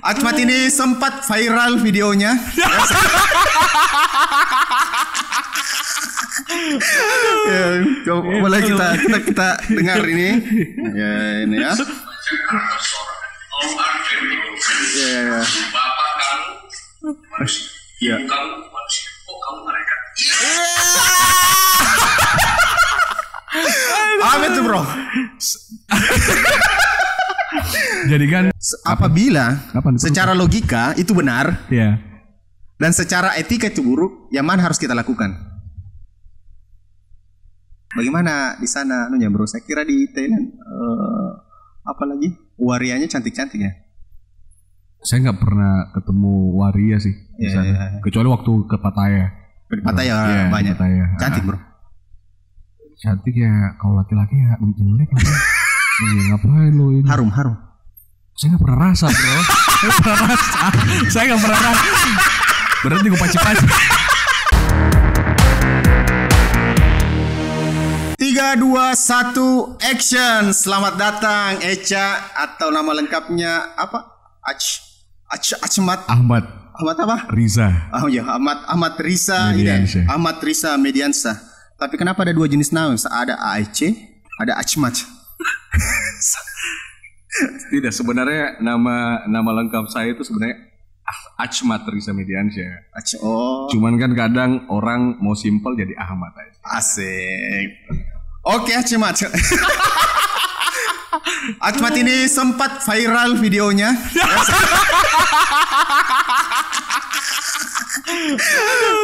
Achmat ini sempat viral videonya. Ya, boleh kita dengar ini. Ya, ini ya. Ya. Bapak kamu manusia. Ya. Kamu manusia. Oh, kamu malaikat. Apa itu, bro? Jadi kan apabila secara logika itu benar, ya, dan secara etika itu buruk, yang mana harus kita lakukan? Bagaimana di sana, nunya bro? Saya kira di Thailand, apalagi warianya cantik-cantik ya. Saya nggak pernah ketemu waria sih di sana, kecuali waktu ke Pattaya. Di Pattaya banyak. Pattaya. Cantik bro. Cantik ya, kalau laki-laki ya jelek lah. Ngapain lo ini? Harum. Saya nggak pernah rasa bro. Saya nggak pernah rasa. Berarti gue paci-paci. 3, 2, 1, action. Selamat datang Echa, atau nama lengkapnya apa? Achmat Ahmad apa? Riza. Oh ya, Ahmad Riza ini. Ahmad Riza Mediansyah. Tapi kenapa ada dua jenis nama? Ada AEC, ada Achmat. Tidak, sebenarnya nama lengkap saya itu sebenarnya Achmat Riza Mediansyah. Oh. Cuman kan kadang orang mau simpel jadi Ahmad aja. Asik. Oke, Achmat. Achmat ini sempat viral videonya.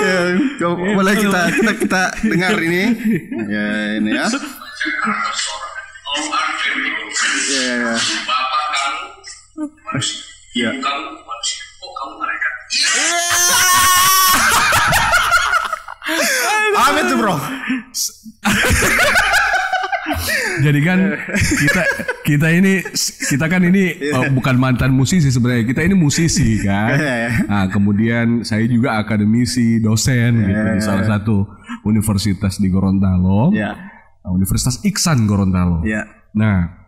Ya, boleh kita dengar ini. Ya, ini ya. Ya. Bapak kamu manusia. Ya. Kamu manusia. Oh, kamu malaikat. Apa itu, bro? Jadi kan kita kan ini bukan mantan musisi sebenarnya, kita ini musisi kan. Nah, kemudian saya juga akademisi, dosen gitu di salah satu universitas di Gorontalo, Universitas Iksan Gorontalo. Nah,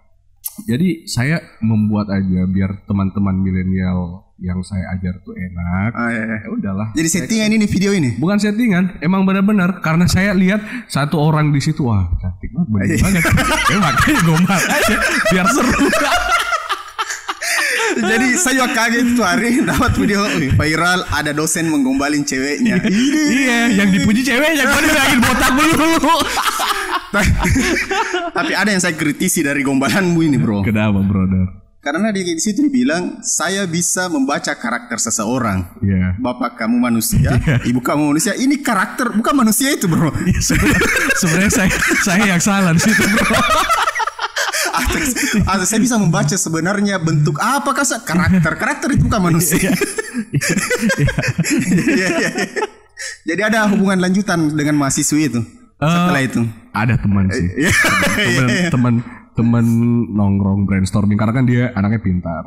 jadi saya membuat aja biar teman-teman milenial yang saya ajar tuh enak. Ya udahlah. Jadi settingan ini video ini? Bukan settingan, emang benar-benar karena saya lihat satu orang di situ, wah cantik banget, bener banget. Makanya gombal aja biar seru. Jadi saya kaget tuh hari dapat video viral, ada dosen menggombalin ceweknya. Iya, yang dipuji ceweknya, gue dibilangin botak dulu. Tapi ada yang saya kritisi dari gombalanmu ini, bro. Kenapa, brother? Karena di situ dibilang saya bisa membaca karakter seseorang. Bapak kamu manusia, ibu kamu manusia. Ini karakter, bukan manusia itu, bro. Sebenarnya saya yang salah di situ, bro. Saya bisa membaca sebenarnya bentuk apa karakter itu bukan manusia. Jadi ada hubungan lanjutan dengan mahasiswi itu setelah itu. Ada teman sih, teman nongkrong brainstorming karena kan dia anaknya pintar.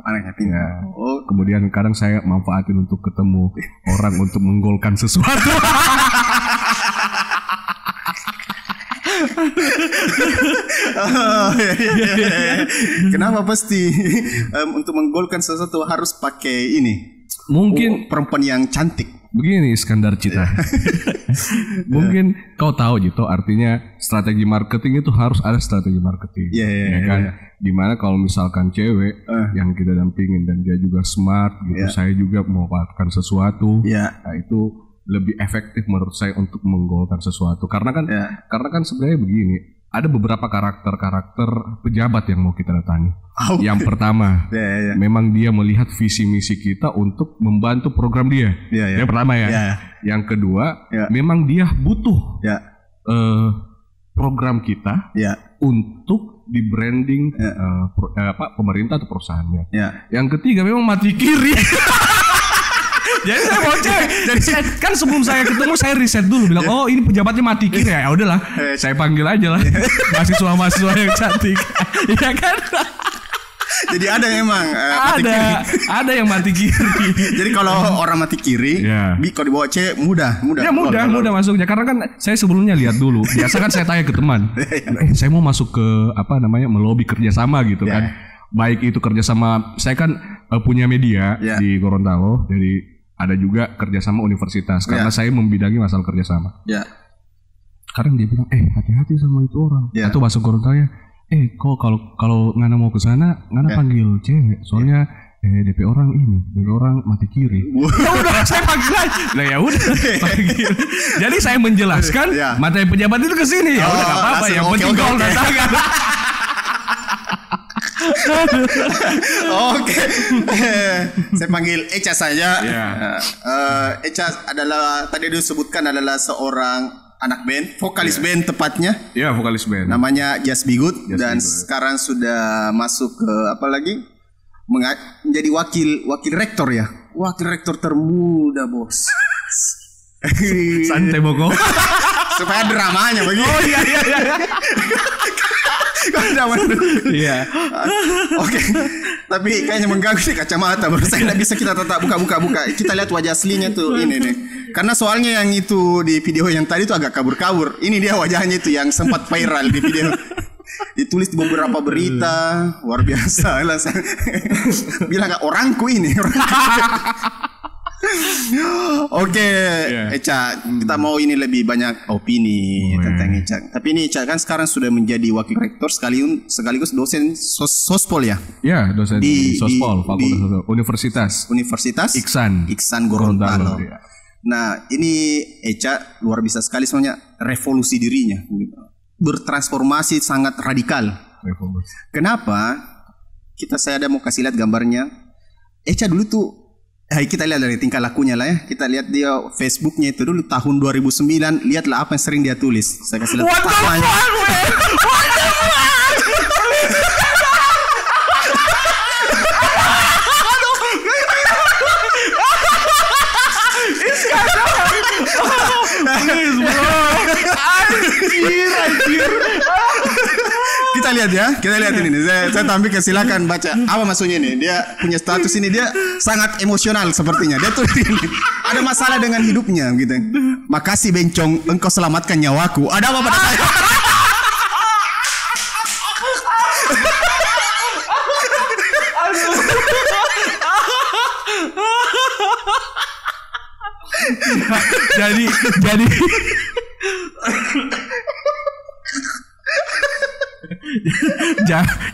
Kemudian kadang saya manfaatin untuk ketemu orang untuk menggolkan sesuatu. Kenapa pasti untuk menggolkan sesuatu harus pakai ini? Mungkin perempuan yang cantik. Begini Iskandar Cita. Mungkin kau tahu gitu, artinya strategi marketing itu harus ada strategi marketing. Dimana kalau misalkan cewek yang kita dampingin dan dia juga smart gitu, saya juga memanfaatkan sesuatu. Nah, itu lebih efektif menurut saya untuk menggolkan sesuatu. Karena kan sebenarnya begini, ada beberapa karakter pejabat yang mau kita datangi. Yang pertama, memang dia melihat visi misi kita untuk membantu program dia. Yang pertama Yang kedua, memang dia butuh program kita untuk di branding pemerintah atau perusahaannya. Yang ketiga, memang mati kiri. Jadi saya mau cek. Jadi kan sebelum saya ketemu saya riset dulu, bilang oh ini pejabatnya mati kiri ya. Udahlah, saya panggil aja lah mahasiswa yang cantik. Iya kan? Jadi ada memang ada yang mati kiri. Jadi kalau orang mati kiri, kalau dibawa cewek mudah. Ya mudah masuknya. Karena kan saya sebelumnya lihat dulu. Biasa kan saya tanya ke teman, saya mau masuk ke melobi kerjasama gitu kan. Baik itu kerjasama, saya kan punya media di Gorontalo, jadi ada juga kerjasama universitas karena saya membidangi masalah kerjasama. Kadang dia bilang, hati-hati sama itu orang. Atau bahasa Gorontalo ya, kok kalau ngana mau ke sana, ngana panggil cewek, soalnya DP orang mati kiri. Ya udah saya panggil aja. Nah ya udah panggil. Jadi saya menjelaskan mata pejabat itu ke sini. Ya udah enggak apa-apa, yang penting kau datangkan. Oke. Saya panggil Echa saja. Echa adalah tadi disebutkan adalah seorang anak band, vokalis band tepatnya. Iya, vokalis band. Namanya Just Be Good dan sekarang sudah masuk ke apa lagi? Menjadi wakil rektor ya. Wakil rektor termuda, Bos. Santai Boko. Supaya dramanya begitu. Oh iya. Iya. Oke. Tapi kayaknya mengganggu sih kacamata. Baru saya tidak bisa kita tetap buka. Kita lihat wajah aslinya tuh ini nih. Karena soalnya yang itu di video yang tadi tuh agak kabur-kabur. Ini dia wajahnya itu yang sempat viral di video. Ditulis di beberapa berita, luar biasa lah. Bilang gak orangku ini. Oke, Echa, kita mau ini lebih banyak opini tentang Echa. Tapi ini Echa kan sekarang sudah menjadi wakil rektor sekaligus dosen sospol ya? Ya, dosen di sospol, Fakultas Universitas Iksan Gorontalo. Nah, ini Echa luar biasa sekali soalnya revolusi dirinya gitu. Bertransformasi sangat radikal. Kenapa? Saya ada mau kasih lihat gambarnya. Echa dulu tuh, kita lihat dari tingkah lakunya lah ya. Kita lihat dia Facebooknya itu dulu tahun 2009. Lihatlah apa yang sering dia tulis. Saya kasih lihat. Anjir. Kita lihat ini nih. Saya tampil ke silakan baca. Apa maksudnya ini? Dia punya status ini, dia sangat emosional sepertinya. Dia tuh ini ada masalah dengan hidupnya gitu. Makasih bencong, engkau selamatkan nyawaku. Ada apa pada saya? jadi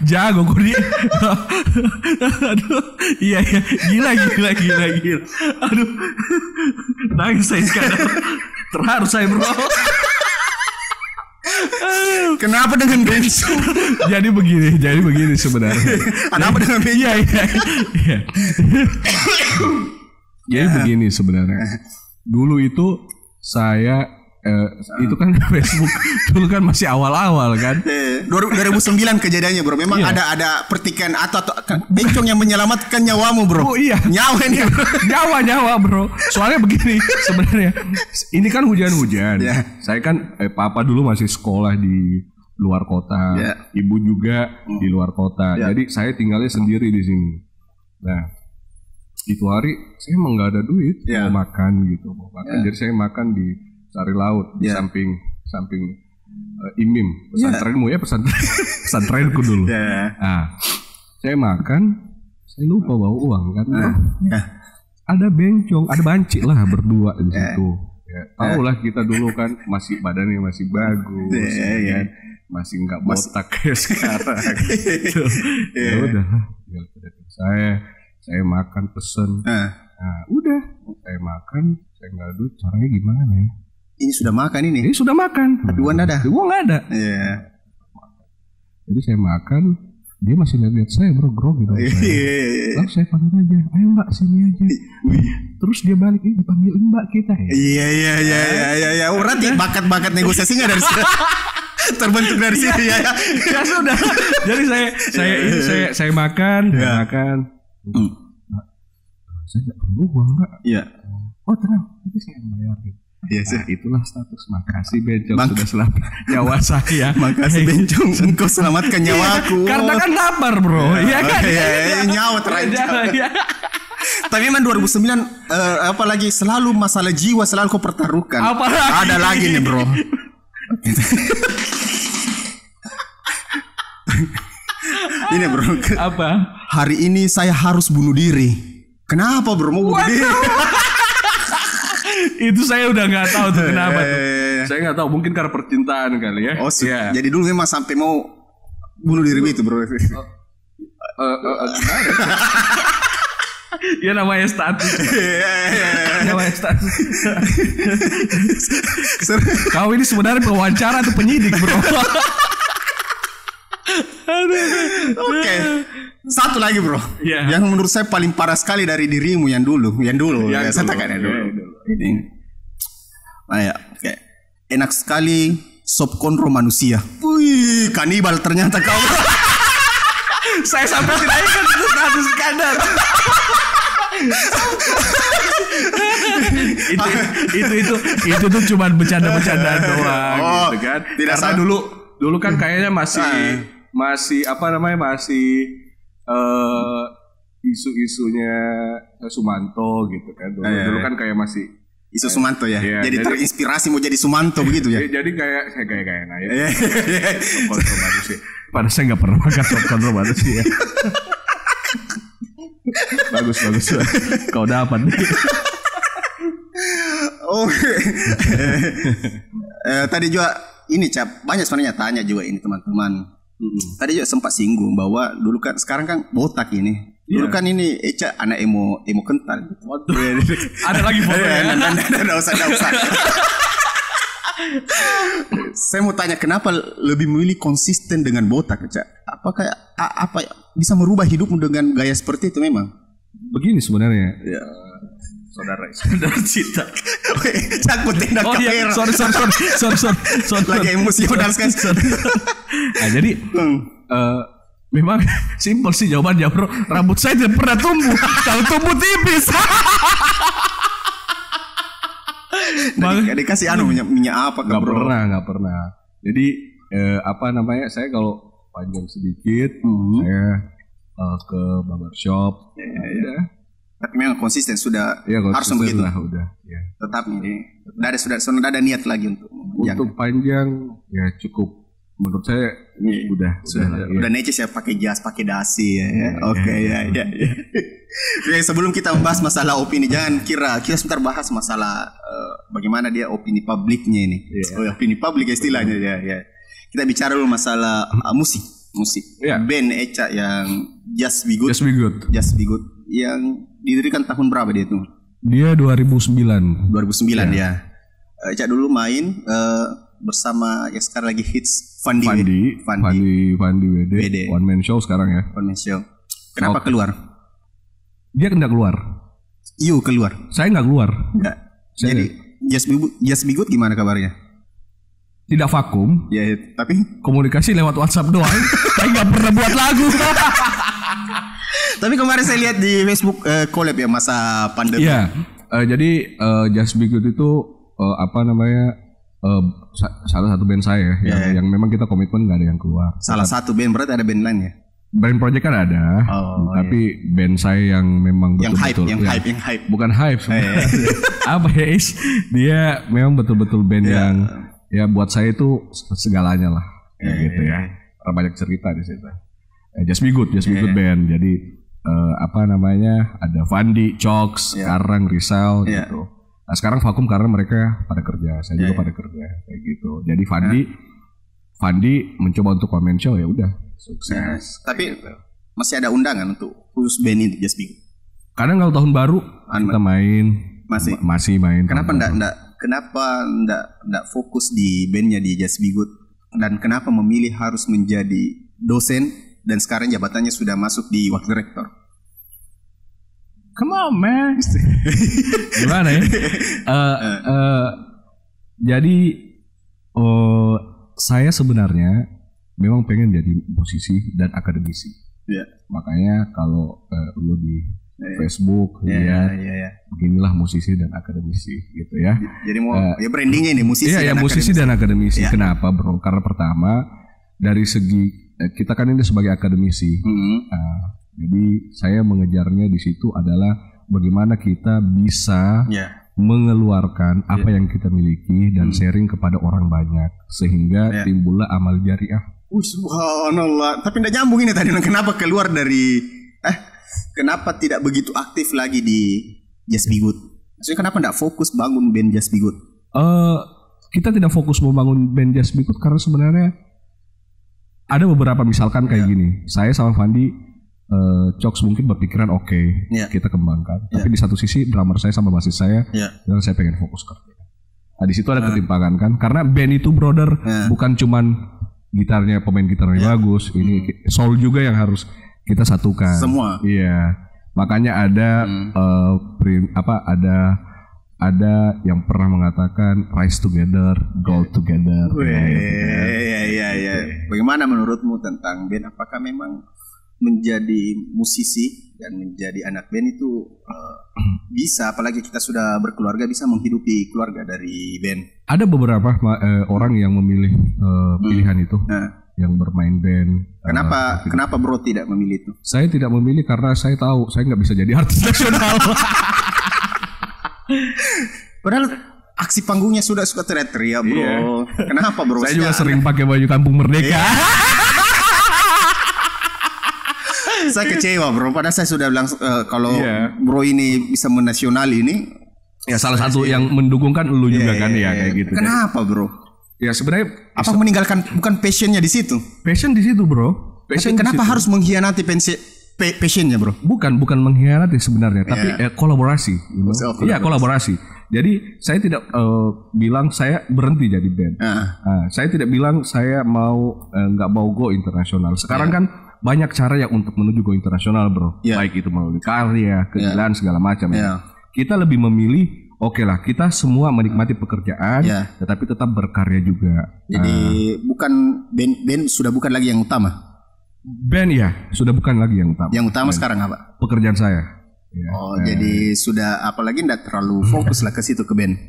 jago gue dia. Aduh, iya gila. Aduh, nangis saya sekarang. Terharu saya bro. Kenapa dengan bensu? Jadi begini sebenarnya. Ada apa dengan bensu? Iya. Jadi begini sebenarnya. Dulu itu saya itu kan Facebook dulu kan masih awal-awal kan. 2009 kejadiannya bro. Memang ada pertikaian atau bencong yang menyelamatkan nyawamu bro. Oh iya. Nyawa ini bro. Nyawa bro. Soalnya begini sebenarnya. Ini kan hujan-hujan. Saya kan papa dulu masih sekolah di luar kota. Ibu juga di luar kota. Jadi saya tinggalnya sendiri di sini. Nah, itu hari saya emang nggak ada duit mau makan gitu. Jadi saya makan di Sari Laut di samping IMIM pesantrenmu ya pesantrenku dulu. Nah, saya makan, saya lupa bawa uang kan. Ada bencong, ada banci lah berdua di situ. Tahu lah kita dulu kan masih badannya masih bagus, kan? Masih nggak botak kayak sekarang. Ya udah, saya makan pesen. Nah, udah saya makan, saya nggak ada duit. Caranya gimana ya? Ini sudah makan ini. Ini sudah makan. Tapi uang ada. Uang nggak ada. Jadi saya makan, dia masih lihat saya bro, grogi dong. Lalu saya panggil aja, ayo mbak sini aja. Terus dia balik, dipanggil mbak kita ya. Iya. Berarti bakat-bakat negosiasinya dari sini. Terbentuk dari sini ya. Ya sudah. Jadi saya makan. Saya nggak perlu uang mbak. Iya. Oh tenang, nanti saya bayar. Nah, itulah status. Makasih bencong sudah selamat nyawa saya. Makasih bencong engkau selamatkan nyawaku. Karena kan lapar bro. Iya kan. Nyawa terancam. Tapi memang 2009 apalagi selalu masalah jiwa selalu kau pertaruhkan. Ada lagi nih bro. Ini bro. Apa? Hari ini saya harus bunuh diri. Kenapa bro mau bunuh diri? Itu saya udah nggak tahu tuh kenapa tuh. Saya nggak tahu, mungkin karena percintaan kali ya. Oh iya. Jadi dulu memang sampai mau bunuh diri itu bro. Gimana? Ya namanya status. Namanya status. Kau ini sebenarnya pewawancara atau penyidik bro? Oke. Satu lagi bro. Yeah. Yang menurut saya paling parah sekali dari dirimu yang dulu. Ya, saya katakan dulu. Ini. Oke. Enak sekali sop konro manusia. Wih, kanibal ternyata kau. Saya sampai tidak ingat itu status kadar. itu tuh cuma bercanda-bercandaan doang gitu kan. Tidak Karena dulu kan kayaknya masih apa namanya masih isu-isunya Sumanto gitu kan. Dulu kan kayak masih isu Sumanto ya. Jadi terinspirasi mau jadi Sumanto begitu ya. Jadi kayak nah ya. Kontrol manusia. Padahal saya nggak pernah makan sop kontrol manusia. Bagus. Kau dapat nih. Oke. Tadi juga ini Cap, banyak sebenarnya tanya juga ini teman-teman. Tadi juga sempat singgung bahwa dulu kan sekarang kan botak ini. Dulu kan ini Eca anak emo kental. Ada lagi fotonya. Enggak usah. Saya mau tanya kenapa lebih memilih konsisten dengan botak, Eca? Apakah bisa merubah hidupmu dengan gaya seperti itu memang? Begini sebenarnya. Ya. Saudara cinta. Cakut tindak kamera. Sorry. Lagi emosional sekali. Nah, jadi memang simpel sih jawabannya bro. Rambut saya tidak pernah tumbuh. Kalau tumbuh tipis. Dikasih minyak apa kan bro? Gak pernah. Jadi apa namanya, saya kalau panjang sedikit saya ke barbershop. Ya. Tapi memang konsisten sudah harus begitu lah udah. Ya. Tetap ini sudah ada niat lagi untuk panjang ya cukup. Menurut saya udah necis ya, pakai jas, pakai dasi ya. Oke. Ya, sebelum kita membahas masalah opini, jangan kira kita sebentar bahas masalah bagaimana dia opini publiknya ini. Opini publik istilahnya ya. Kita bicara dulu masalah musik. Band Eca yang Just Be Good yang didirikan tahun berapa dia itu? Dia 2009 ya. Eca dulu main bersama yang sekarang lagi hits Fandi WD. One Man Show sekarang ya. One Man Show. Kenapa keluar? Dia enggak keluar. Keluar. Saya enggak keluar. Enggak. Jadi Just Be Good gimana kabarnya? Tidak vakum. Ya, tapi komunikasi lewat WhatsApp doang. Saya enggak pernah buat lagu. Tapi kemarin saya lihat di Facebook collab ya masa pandemi. Iya. Jadi Just Be Good itu apa namanya? Salah satu band saya yang memang kita komitmen nggak ada yang keluar. Salah satu band, berarti ada band lain ya? Band project kan ada, tapi band saya yang memang betul-betul yang hype. Bukan hype apa ya dia memang betul-betul band yang ya buat saya itu segalanya lah gitu ya. Karena banyak cerita di situ. Just Be Good band. Jadi apa namanya, ada Fandi, Cox, Karang, Rizal gitu. Nah sekarang vakum karena mereka pada kerja, saya juga pada kerja kayak gitu. Jadi Fandi mencoba untuk One Man Show, ya udah sukses. Tapi masih ada undangan untuk khusus band ini Just Be Good. Kadang kalau tahun baru kita main, masih main. Kenapa enggak fokus di bandnya di Just Be Good, dan kenapa memilih harus menjadi dosen dan sekarang jabatannya sudah masuk di wakil rektor? Come on man. Gimana ya? Jadi saya sebenarnya memang pengen jadi musisi dan akademisi. Makanya kalau lu di Facebook beginilah musisi dan akademisi gitu ya. Jadi mau brandingnya ini musisi dan musisi dan akademisi. Kenapa bro? Karena pertama dari segi kita kan ini sebagai akademisi. Jadi saya mengejarnya di situ adalah bagaimana kita bisa mengeluarkan apa yang kita miliki dan sharing kepada orang banyak sehingga timbullah amal jariah. Subhanallah. Tapi tidak nyambung ini tadi. Kenapa keluar dari kenapa tidak begitu aktif lagi di Just Be Good? Maksudnya kenapa tidak fokus bangun band Just Be Good? Kita tidak fokus membangun band Just Be Good karena sebenarnya ada beberapa misalkan kayak gini. Saya sama Fandi Cox mungkin berpikiran kita kembangkan. Tapi di satu sisi drummer saya sama basis saya dan saya pengen fokus kerja. Nah di situ ada ketimpangan kan. Karena band itu brother bukan cuman gitarnya pemain gitarnya bagus. Ini soul juga yang harus kita satukan. Semua. Iya. Makanya ada ada yang pernah mengatakan rise together, grow together. Iya. Bagaimana menurutmu tentang band? Apakah memang menjadi musisi dan menjadi anak band itu bisa, apalagi kita sudah berkeluarga, bisa menghidupi keluarga dari band? Ada beberapa orang yang memilih pilihan itu, yang bermain band. Kenapa bro tidak memilih itu? Saya tidak memilih karena saya tahu saya nggak bisa jadi artis nasional. Padahal aksi panggungnya sudah suka teriak-teriak bro. Iya. Kenapa bro? Saya juga sering pakai baju Kampung Merdeka. Saya kecewa bro. Padahal saya sudah bilang kalau bro ini bisa menasional ini. Ya salah satu yang mendukung kan lu juga kan ya kayak gitu. Kenapa bro? Ya sebenarnya apa meninggalkan bukan passionnya di situ? Passion di situ bro. Passion kenapa harus mengkhianati passionnya bro? Bukan mengkhianati sebenarnya, tapi kolaborasi. Iya kolaborasi. Jadi saya tidak bilang saya berhenti jadi band. Saya tidak bilang saya nggak mau go internasional. Sekarang kan banyak cara yang untuk menuju go internasional bro. Baik itu melalui karya, kegilaan segala macam. Kita lebih memilih lah kita semua menikmati pekerjaan, tetapi tetap berkarya juga. Jadi bukan band sudah bukan lagi yang utama. Band sudah bukan lagi yang utama. Yang utama sekarang apa? Pekerjaan saya. Jadi sudah apalagi tidak terlalu fokus lah ke situ ke band.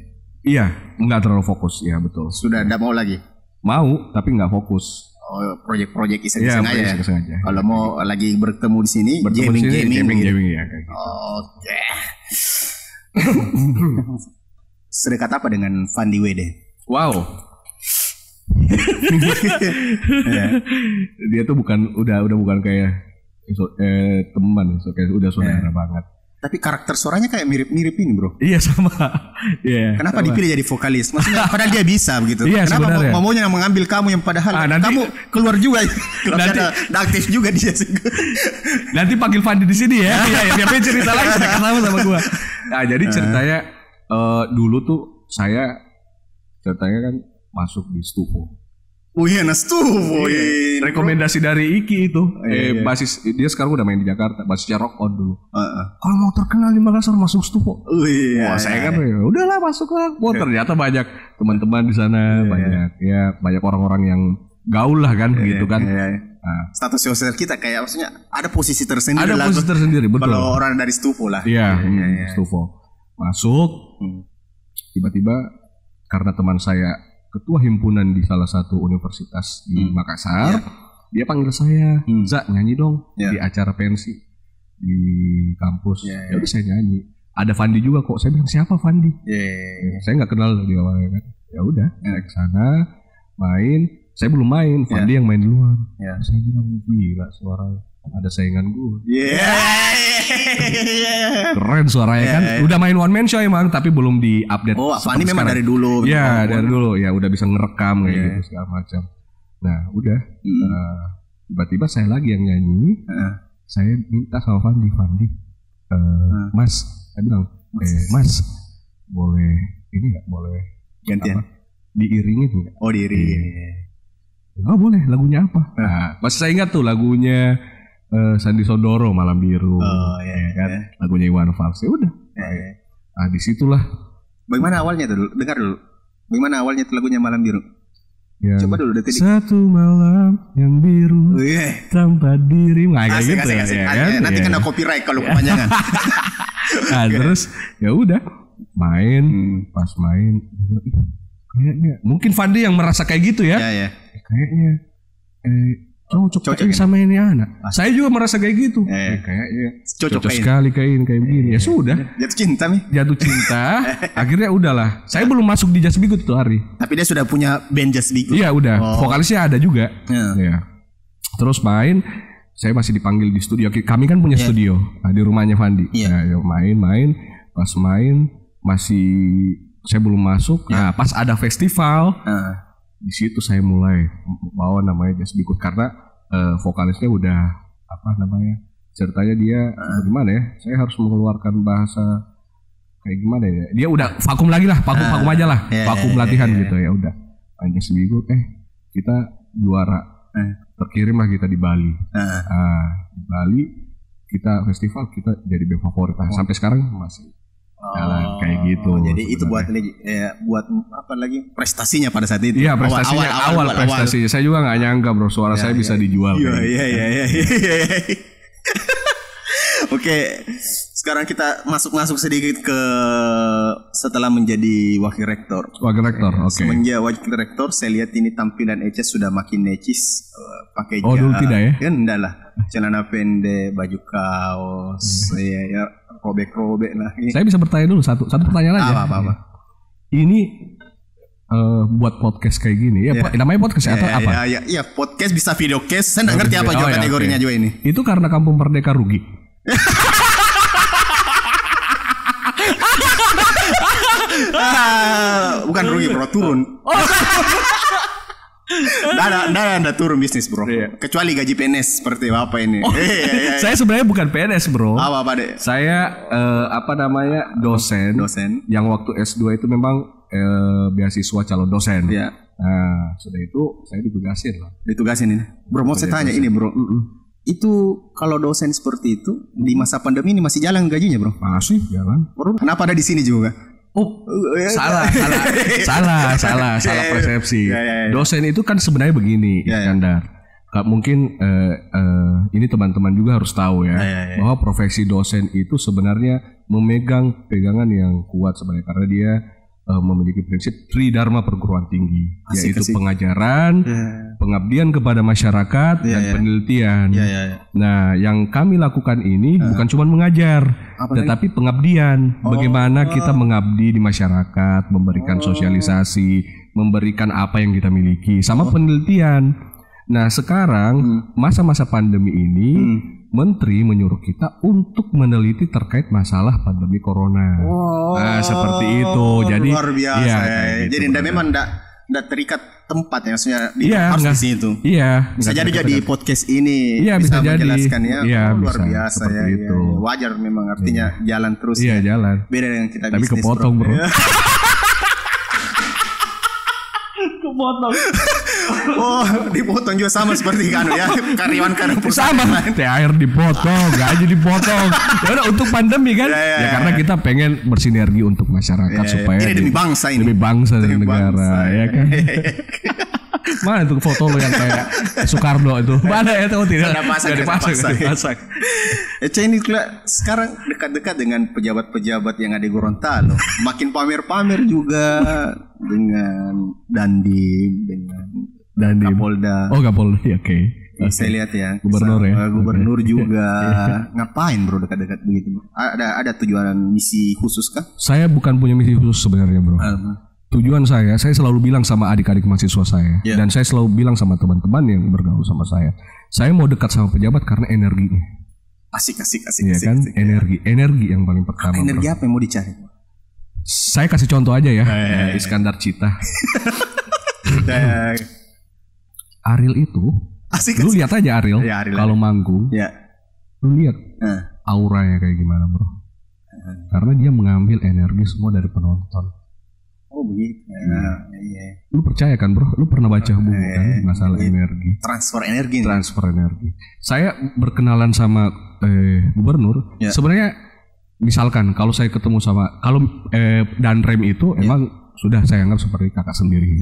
Iya, nggak terlalu fokus, ya betul. Sudah tidak mau lagi. Mau, tapi nggak fokus. Proyek-proyek iseng-iseng aja. Kalau mau lagi bertemu di sini, jamming ya. Oke. Sedekat apa dengan Fandi Wede? Wow. Dia tuh udah bukan kayak teman, kayak udah saudara banget. Tapi karakter suaranya kayak mirip-mirip ini bro. Iya sama. Kenapa dipilih jadi vokalis? Maksudnya padahal dia bisa begitu. Kenapa maunya mengambil kamu yang padahal kamu keluar juga. Nanti ada aktif juga dia. Nanti panggil Fandi di sini ya. Dia pengen cerita lagi sama gua. Nah jadi ceritanya dulu tuh saya ceritanya kan masuk di Stufo. Stufo. Rekomendasi dari Iki itu. Basis dia sekarang udah main di Jakarta. Basisnya Rock On dulu. Kalau mau terkenal di Makassar masuk Stufo. Wah, saya kan udahlah masuklah. Wah, ternyata banyak teman-teman di sana, banyak orang-orang yang gaul lah kan gitu kan. Status sosial kita kayak maksudnya ada posisi tersendiri. Ada posisi tersendiri, betul. Kalau orang dari Stufo lah. Stufo. Masuk. Tiba-tiba karena teman saya ketua himpunan di salah satu universitas di Makassar, dia panggil saya, Za nyanyi dong di acara pensi di kampus. Ya udah saya nyanyi. Ada Fandi juga kok. Saya bilang siapa Fandi? Saya nggak kenal di awalnya kan. Ya udah, saya ke sana main. Saya belum main, Fandi yang main duluan. Saya bilang gila suaranya. Ada saingan gue. Keren suaranya kan. Udah main one man show emang, tapi belum di update. Fandi memang dari dulu. Dari dulu. Ya udah bisa ngerekam kayak gitu segala macam. Nah udah. Tiba-tiba saya lagi yang nyanyi. Saya minta sama Fandi. Mas, saya bilang, Mas, boleh ini nggak? Boleh gantian? Diiringi tuh? Oh diiringi. Oh boleh. Lagunya apa? Nah, masih saya ingat tuh lagunya. Sandi Sodoro Malam Biru, kan? Lagunya Iwan Fals. Ya udah. Nah disitulah. Bagaimana awalnya tuh? Dengar dulu. Bagaimana awalnya tuh lagunya Malam Biru? Coba dulu detik. Satu malam yang biru tanpa diri. Kayak gitu ya. Nanti kena copyright kalau kepanjangan. Nah terus ya udah main. Pas main kayaknya mungkin Fandi yang merasa kayak gitu ya. Kayaknya cocok sama ini anak. Saya juga merasa kayak gitu. Kayaknya cocok sekali kayak begini. Ya sudah. Jatuh cinta. Akhirnya udahlah. Saya belum masuk di Just Be Good itu hari. Tapi dia sudah punya band Just Be Good. Iya udah. Vokalisnya ada juga. Ya. Terus main. Saya masih dipanggil di studio. Kami kan punya studio di rumahnya Fandi. Nah, main. Pas main masih saya belum masuk. Nah, pas ada festival, di situ saya mulai bawa namanya Just Be Good karena vokalisnya udah ceritanya dia gimana ya? Saya harus mengeluarkan bahasa kayak gimana ya? Dia udah vakum lagi lah, vakum aja lah, vakum latihan gitu ya udah. Just Be Good, kita juara, terkirim lah kita di Bali. Di Bali kita festival kita jadi band favorit sampai sekarang masih. Jalan kayak gitu. Jadi itu buat apa lagi prestasinya pada saat itu. Iya prestasinya awal prestasinya. Saya juga nggak nyangka bro suara saya bisa dijual. Iya. Oke, sekarang kita masuk sedikit ke setelah menjadi wakil rektor. Oke. Semenjak wakil rektor, saya lihat ini tampilan Echa sudah makin necis, pakai dulu tidak ya? Kan enggak lah, celana pendek, baju kaos, ya robek-robek lah. Saya bisa bertanya dulu satu pertanyaan aja. Apa? Ini buat podcast kayak gini ya, namanya podcast atau apa? Iya, podcast bisa videocast. Saya nggak ngerti apa juga kategorinya juga ini. Itu karena Kampung Merdeka rugi. Bukan rugi bro, turun. Nggak turun bisnis bro. Kecuali gaji PNS seperti apa ini. Saya sebenarnya bukan PNS bro. Apa deh? Saya dosen. Yang waktu S2 itu memang beasiswa calon dosen. Iya. Nah sudah itu saya ditugasin ini. Bro mau saya tanya ini bro. Itu kalau dosen seperti itu di masa pandemi ini masih jalan gajinya bro? Masih jalan. Bro, kenapa ada di sini juga? Salah persepsi. Dosen itu kan sebenarnya begini, Iskandar. Mungkin ini teman-teman juga harus tahu bahwa profesi dosen itu sebenarnya memegang pegangan yang kuat sebenarnya karena dia memiliki prinsip Tridharma perguruan tinggi, yaitu pengajaran, pengabdian kepada masyarakat, dan penelitian. Nah, yang kami lakukan ini bukan cuma mengajar, tetapi pengabdian. Bagaimana kita mengabdi di masyarakat, memberikan sosialisasi, memberikan apa yang kita miliki, sama penelitian. Nah, sekarang masa-masa pandemi ini, Menteri menyuruh kita untuk meneliti terkait masalah pandemi corona. Nah, seperti itu. Jadi luar biasa. Jadi memang enggak terikat tempat ya, maksudnya harus di situ. Bisa jadi podcast ini bisa menjelaskan luar biasa ya. Wajar memang artinya jalan terus. Jalan. Beda dengan kita tapi bisnis. Tapi kepotong, bro. Kepotong. Dipotong juga sama seperti karyawan perusahaan sama. THR dipotong, gaji dipotong. Ya udah untuk pandemi kan. Ya karena kita pengen bersinergi untuk masyarakat supaya ini demi bangsa ini. Demi bangsa dan negara, ya kan. Mana tuh foto lo yang kayak Soekarno itu? Mana ya tahu tidak? Nggak dipasang. Ini sekarang dekat-dekat dengan pejabat-pejabat yang ada di Gorontalo. Makin pamer-pamer juga dengan Dandim, dengan Kapolda. Kapolda, oke. Saya lihat ya. Gubernur ya. Gubernur juga. Ngapain bro dekat-dekat begitu? Ada tujuan misi khusus kah? Saya bukan punya misi khusus sebenarnya bro. Tujuan saya selalu bilang sama adik-adik mahasiswa saya, dan saya selalu bilang sama teman-teman yang bergaul sama saya mau dekat sama pejabat karena energinya. Asik. Iya kan, energi yang paling pertama. Energi apa yang mau dicari? Saya kasih contoh aja ya, Iskandar Cita. Ariel itu, lu lihat aja Ariel, kalau manggung, lu lihat auranya kayak gimana bro? Karena dia mengambil energi semua dari penonton. Oh begitu. Lu percaya kan bro? Lu pernah baca buku kan masalah energi? Transfer energi. Saya berkenalan sama gubernur. Sebenarnya misalkan kalau saya ketemu sama Danrem itu emang sudah saya anggap seperti kakak sendiri.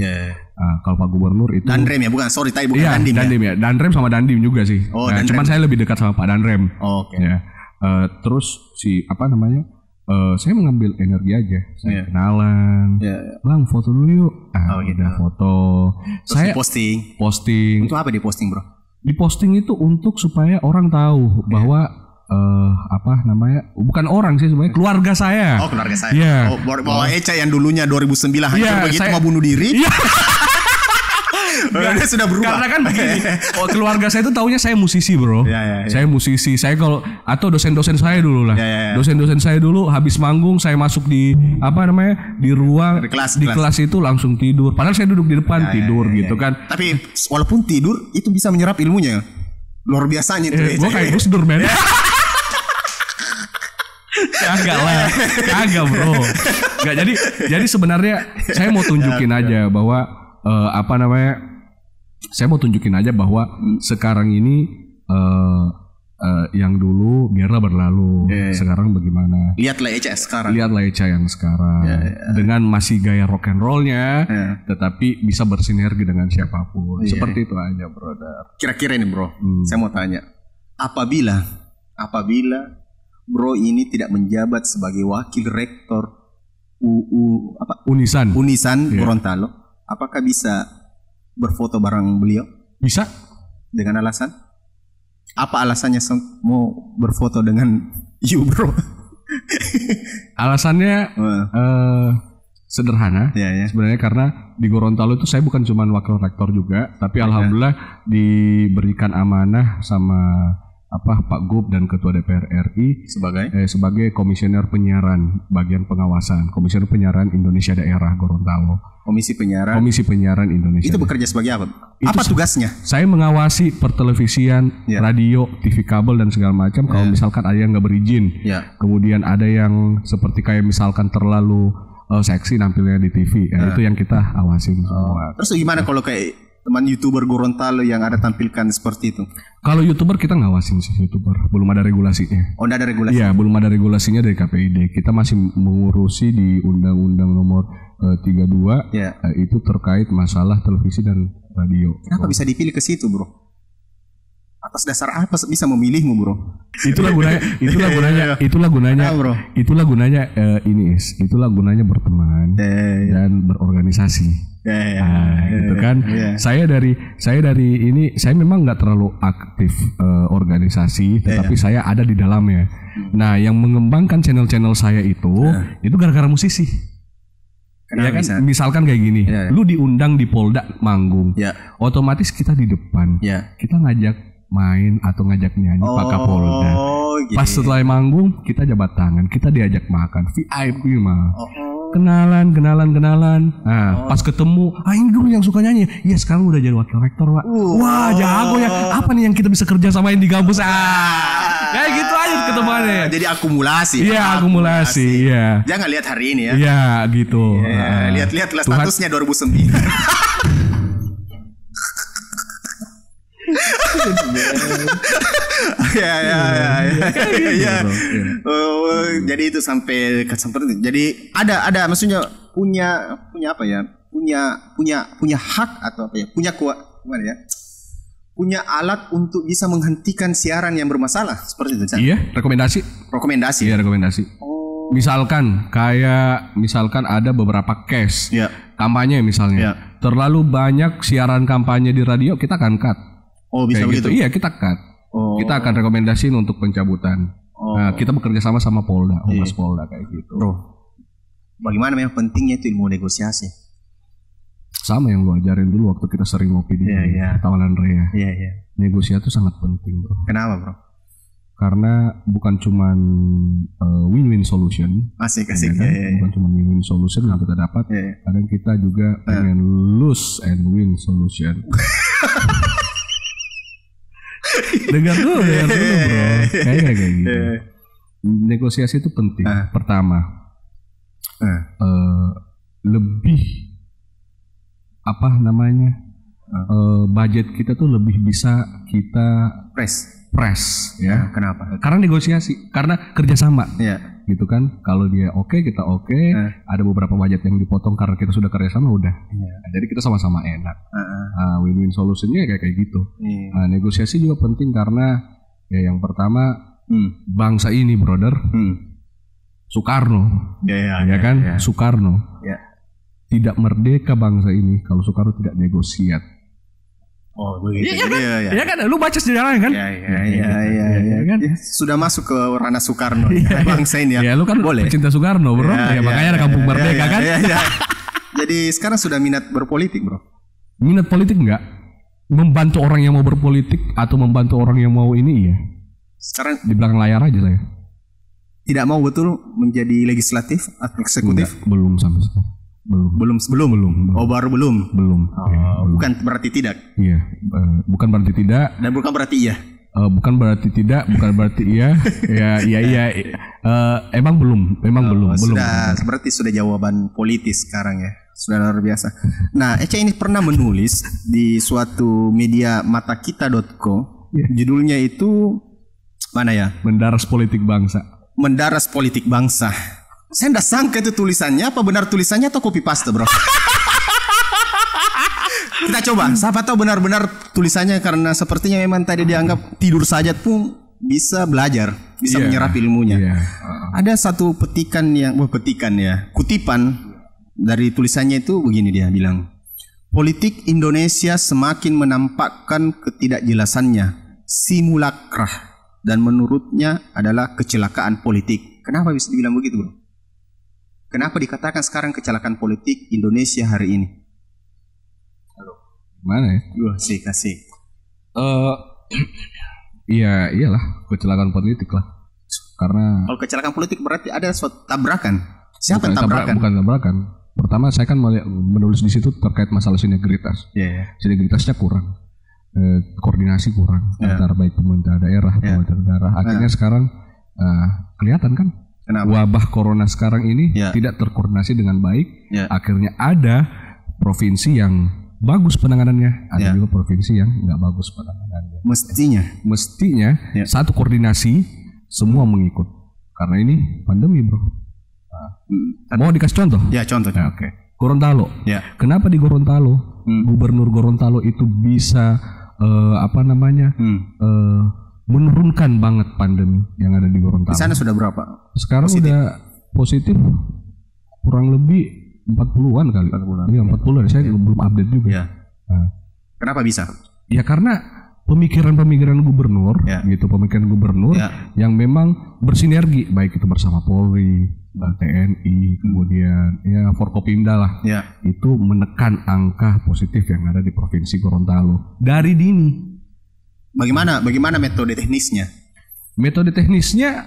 Kalau Pak Gubernur itu Danrem ya, bukan Dandim. Dandim ya. Danrem sama Dandim juga sih. Cuman saya lebih dekat sama Pak Danrem. Oke. Terus saya mengambil energi aja. Saya kenalan. Bang, foto dulu yuk. Udah foto. Terus saya posting. Posting. Itu apa di posting, bro? Diposting itu untuk supaya orang tahu bahwa bukan orang sih sebenarnya, keluarga saya. Oh, keluarga saya. Yeah. Oh, bahwa Echa yang dulunya 2009 hancur begitu mau bunuh diri. Yeah. Dia sudah berubah. Karena kan begini, keluarga saya itu taunya saya musisi, bro. Saya musisi. Saya atau dosen-dosen saya dulu lah. Dosen-dosen saya dulu habis manggung saya masuk di di ruang di kelas itu langsung tidur. Padahal saya duduk di depan tidur gitu kan. Tapi walaupun tidur itu bisa menyerap ilmunya. Luar biasanya itu. Gue kayak Gus Dur, men. Kagak bro. Nggak, jadi sebenarnya saya mau tunjukin aja bahwa saya mau tunjukin aja bahwa sekarang ini yang dulu biarlah berlalu. Sekarang bagaimana? Lihatlah Echa sekarang. Lihatlah Echa yang sekarang dengan masih gaya rock and rollnya, tetapi bisa bersinergi dengan siapapun. Seperti itu aja, brother. Kira-kira ini, bro, saya mau tanya, apabila bro ini tidak menjabat sebagai wakil rektor Unisan Gorontalo, apakah bisa berfoto bareng beliau? Bisa. Dengan alasan? Apa alasannya mau berfoto dengan you, bro? Alasannya sederhana. Sebenarnya karena di Gorontalo itu saya bukan cuma wakil rektor juga, tapi alhamdulillah diberikan amanah sama Pak Gub dan Ketua DPR RI sebagai komisioner penyiaran bagian pengawasan, komisioner penyiaran Indonesia Daerah Gorontalo. Komisi penyiaran Indonesia. Itu bekerja sebagai apa? Apa tugasnya? Saya mengawasi pertelevisian, radio, TV kabel dan segala macam. Kalau misalkan ada yang nggak berizin, kemudian ada yang seperti kayak misalkan terlalu seksi nampilnya di TV, itu yang kita awasin semua. Terus gimana kalau kayak teman YouTuber Gorontalo yang ada tampilkan seperti itu? Kalau YouTuber kita ngawasin sih YouTuber, belum ada regulasinya. Oh, ada regulasi? Iya, belum ada regulasinya dari KPID. Kita masih mengurusi di Undang-Undang Nomor 32 itu terkait masalah televisi dan radio. Kenapa bisa dipilih ke situ, bro? Atas dasar apa bisa memilihmu, bro? Itulah gunanya berteman dan berorganisasi. Gitu kan. Saya dari ini saya memang nggak terlalu aktif organisasi, tetapi saya ada di dalamnya. Nah, yang mengembangkan channel-channel saya itu gara-gara musisi. Ya kan, misalkan kayak gini, lu diundang di Polda manggung, otomatis kita di depan, kita ngajak main atau ngajak nyanyi Pak Kapolda. Pas setelah manggung kita jabat tangan, kita diajak makan VIP mah. Kenalan. Nah, pas ketemu, ini dulu yang suka nyanyi. Iya, sekarang udah jadi wakil rektor, Pak. Wah, jago ya. Apa nih yang kita bisa kerja samain di kampus? Kayak gitu aja ketemuannya. Jadi akumulasi. Iya, akumulasi. Iya. Jangan lihat hari ini ya. Iya, gitu. Lihat statusnya 2009. Jadi itu sampai jadi ada maksudnya punya apa ya? Punya hak atau apa ya? Punya alat untuk bisa menghentikan siaran yang bermasalah seperti itu. Iya, rekomendasi. Iya, rekomendasi. Misalkan ada beberapa case kampanye misalnya. Terlalu banyak siaran kampanye di radio, kita akan cut. Oh, bisa begitu? Iya, kita cut. Kita akan rekomendasiin untuk pencabutan. Nah, kita bekerja sama Polda, Humas Polda kayak gitu. Bro, bagaimana memang pentingnya itu ilmu negosiasi? Sama yang lu ajarin dulu waktu kita sering ngopi di Tawanan Rea. Negosiasi itu sangat penting, bro. Kenapa, bro? Karena bukan cuman win-win solution. Asik. Bukan cuma win-win solution yang kita dapat. Kadang kita juga pengen lose and win solution. Dengar dulu bro. Kayak gitu. Negosiasi itu penting. Pertama, lebih budget kita tuh lebih bisa kita press ya. Kenapa? Karena negosiasi, karena kerjasama. Gitu kan. Kalau dia oke, kita oke. Ada beberapa budget yang dipotong karena kita sudah kerjasama udah. Jadi kita sama-sama enak. Win-win solutionnya kayak gitu. Negosiasi juga penting karena ya yang pertama bangsa ini, brother. Soekarno, Soekarno tidak merdeka bangsa ini kalau Soekarno tidak negosiat. Oh begitu. Iya kan? Iya kan? Lu baca sejarahnya kan? Iya kan? Ya, sudah masuk ke ranah Soekarno bangsa ini ya. Ya lu kan boleh pecinta Soekarno bro. Ya, makanya ada Kampung Merdeka kan? Jadi sekarang sudah minat berpolitik bro? Minat politik enggak? Membantu orang yang mau berpolitik atau membantu orang yang mau ini iya. Sekarang di belakang layar aja saya. Tidak mau betul menjadi legislatif atau eksekutif? Enggak, belum sama sekali. Belum. Oh baru belum. Belum. Bukan berarti tidak. Iya. Bukan berarti tidak. Dan bukan berarti iya. Bukan berarti tidak. Bukan berarti iya. Iya. Emang belum. Belum. Sudah. Berarti sudah jawaban politis sekarang ya. Sudah luar biasa. Nah, Eca ini pernah menulis di suatu media matakita.co. Judulnya itu mana ya? Mendaras politik bangsa. Mendaras politik bangsa. Saya tidak sangka itu tulisannya. Apa benar tulisannya atau copy paste bro? Kita coba. Siapa tahu benar-benar tulisannya. Karena sepertinya memang tadi dianggap tidur saja pun bisa belajar. Bisa menyerap ilmunya. Ada satu kutipan dari tulisannya itu begini, dia bilang, politik Indonesia semakin menampakkan ketidakjelasannya, simulakrah, dan menurutnya adalah kecelakaan politik. Kenapa bisa dibilang begitu bro? Kenapa dikatakan sekarang kecelakaan politik Indonesia hari ini? Halo. Mana ya? Kasih. Iyalah kecelakaan politik lah. Karena kalau kecelakaan politik berarti ada suatu tabrakan. Siapa yang tabrakan? Bukan tabrakan. Pertama saya kan menulis di situ terkait masalah sinergitas. Sinergitasnya kurang. Koordinasi kurang antara baik pemerintah daerah, pemerintah daerah. Akhirnya sekarang kelihatan kan? Kenapa? Wabah corona sekarang ini tidak terkoordinasi dengan baik. Akhirnya ada provinsi yang bagus penanganannya, ada juga provinsi yang nggak bagus penanganannya. Mestinya satu koordinasi semua mengikut. Karena ini pandemi bro. Mau dikasih contoh? Ya contohnya. Oke. Gorontalo. Kenapa di Gorontalo Gubernur Gorontalo itu bisa menurunkan banget pandemi yang ada di Gorontalo. Di sana sudah berapa? Sekarang udah positif kurang lebih 40-an kali. 40-an. Saya belum update juga. Kenapa bisa? Ya karena pemikiran gubernur gitu, pemikiran gubernur yang memang bersinergi baik itu bersama Polri, TNI, kemudian Forkopimda lah. Itu menekan angka positif yang ada di Provinsi Gorontalo dari dini. Bagaimana metode teknisnya? Metode teknisnya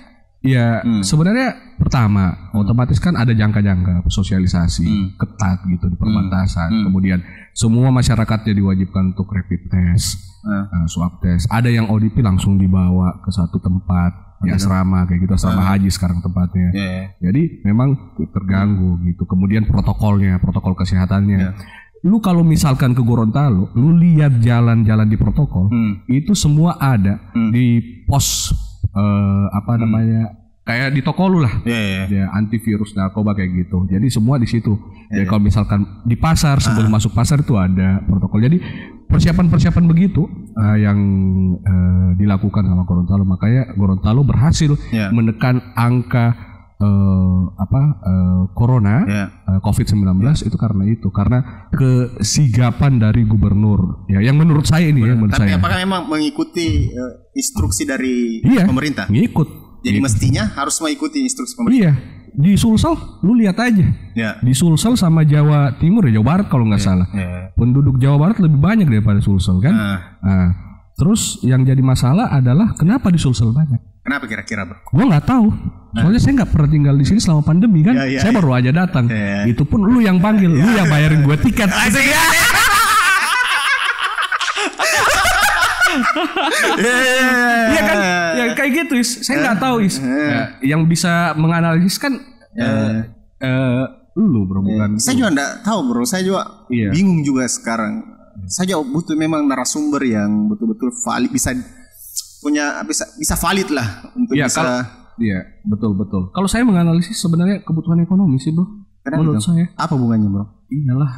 sebenarnya pertama otomatis kan ada jangka-jangka sosialisasi ketat gitu di perbatasan. Kemudian semua masyarakatnya diwajibkan untuk rapid test, swab test. Ada yang ODP langsung dibawa ke satu tempat di asrama kayak gitu, asrama haji sekarang tempatnya. Jadi memang terganggu gitu. Kemudian protokol kesehatannya. Lu kalau misalkan ke Gorontalo, lu lihat jalan-jalan di protokol, itu semua ada di pos kayak di toko lu lah, antivirus narkoba kayak gitu. Jadi semua di situ. Jadi kalau misalkan di pasar sebelum masuk pasar itu ada protokol. Jadi persiapan begitu yang dilakukan sama Gorontalo. Makanya Gorontalo berhasil menekan angka corona, COVID-19 itu karena kesigapan dari gubernur yang menurut saya ini Tapi apakah memang mengikuti instruksi dari pemerintah? Ngikut. Jadi mestinya harus mengikuti instruksi pemerintah. Di Sulsel lu lihat aja. Di Sulsel sama Jawa Timur Jawa Barat kalau nggak salah. Penduduk Jawa Barat lebih banyak daripada Sulsel kan. Terus yang jadi masalah adalah kenapa di Sulsel banyak? Kenapa kira-kira bro? Gua nggak tahu. Soalnya saya nggak pernah tinggal di sini selama pandemi kan. Saya baru aja datang. Itu pun lu yang panggil, lu yang bayarin gue tiket. Asik ya. Iya kan? Ya kayak gitu saya nggak tahu yang bisa menganalisis kan lu bro bukan. Saya juga nggak tahu bro. Saya juga bingung juga sekarang. Saya butuh memang narasumber yang betul-betul valid, bisa valid lah untuk bisa. Iya betul. Kalau saya menganalisis sebenarnya kebutuhan ekonomi sih bro. Menurut saya. Apa hubungannya bro? Iyalah.